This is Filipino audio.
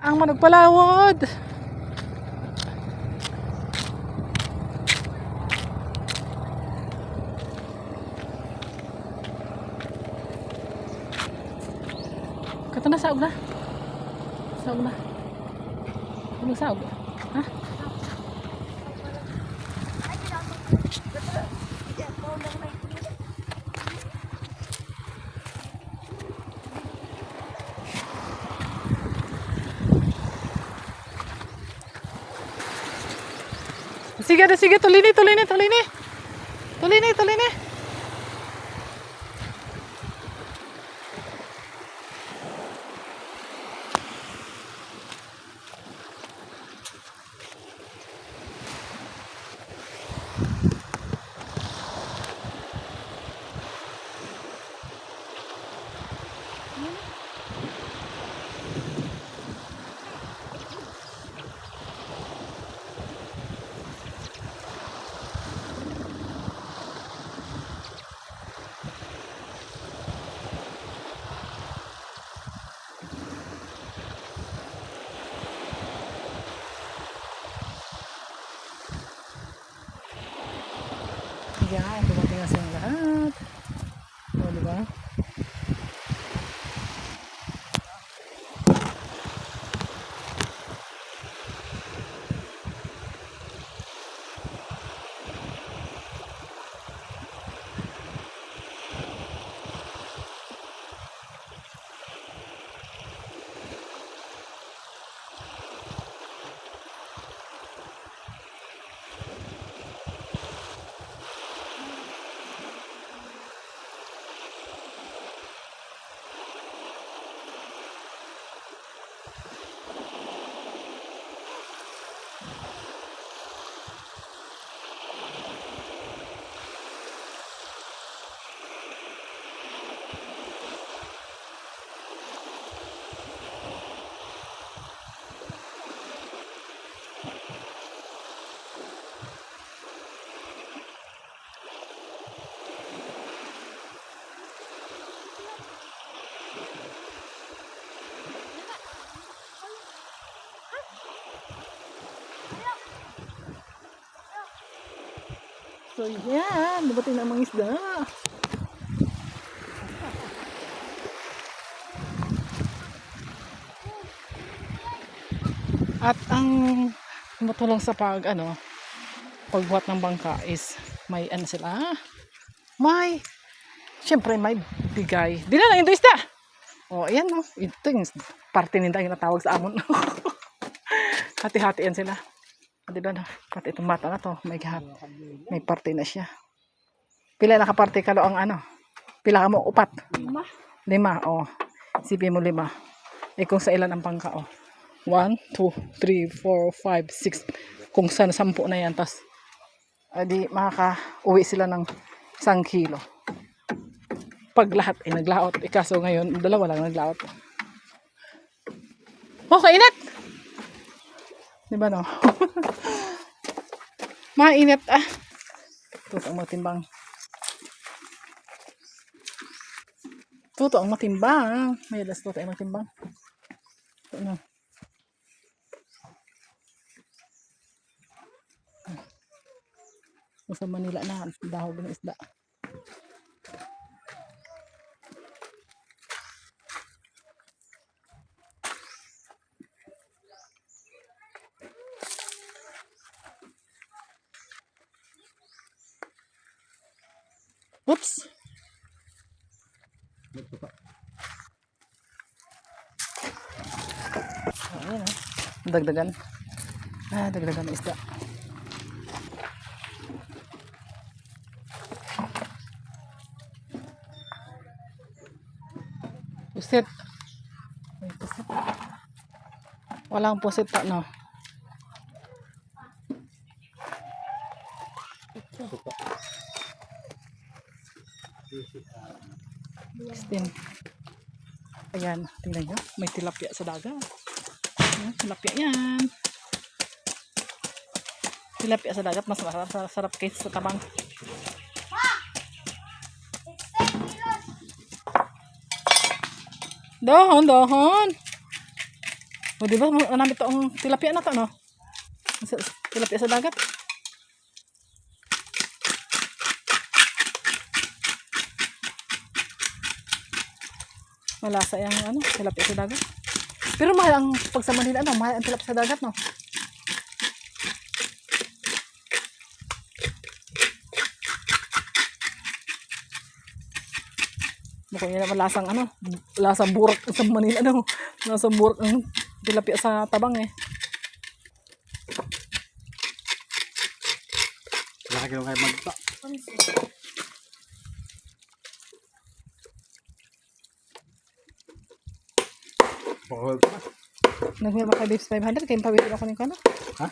Ang managpalawod. Kato na saog na. Saog na. Ano saog? Ha? Sige, tuloy ni. Yan, dumating na silang lahat. O, diba? So yan, dumating na ang mga isda. At ang tumutulong sa pagbuhat ng bangka is may sila. Siyempre may bigay. Di na lang ito isda. O ayan o, ito yung parte nila yung natawag sa amon. Hati-hatian sila. Diba no? Pati itong bata na to, may parte na siya. Pila nakaparte ka lo ang Pila ka mo? 4? 5. O. Sipin mo 5. Kung sa ilan ang pangka 1, 2, 3, 4, 5, 6. Kung saan 10 na yan. Tas, di makaka-uwi sila ng 1 kilo. Pag lahat ay naglaot. Kaso ngayon, 2 lang naglaot. Kainit! Diba no? Mainit Tuto ang matimbang. May alas tuto ang matimbang. Ito na. Sa Manila na, dahog ng isda. Oops! Ayan dagdagan. Dagdagan ng isda. Pusit. Walang pusit no? Ayan, tingnan nyo. May tilapia sa dagat. Tilapia yan. Tilapia sa dagat. Mas sarap kaysa sa tabang. Dohon. O diba, namin to ang tilapia na to, no? Tilapia sa dagat. Malasa yung ano, tilapia sa dagat. Pero mahal ang pag sa Manila, ano, mahal ang tilapia sa dagat, no? Mukhang yun naman lasang ano, lasang burak sa Manila, no? Lasang burak ang tilapia sa tabang, eh. Laki yung kayo magpa. Pahol pa. Nagmira ba kay Babes 500? Kaya pawili ako ng kano? Ha?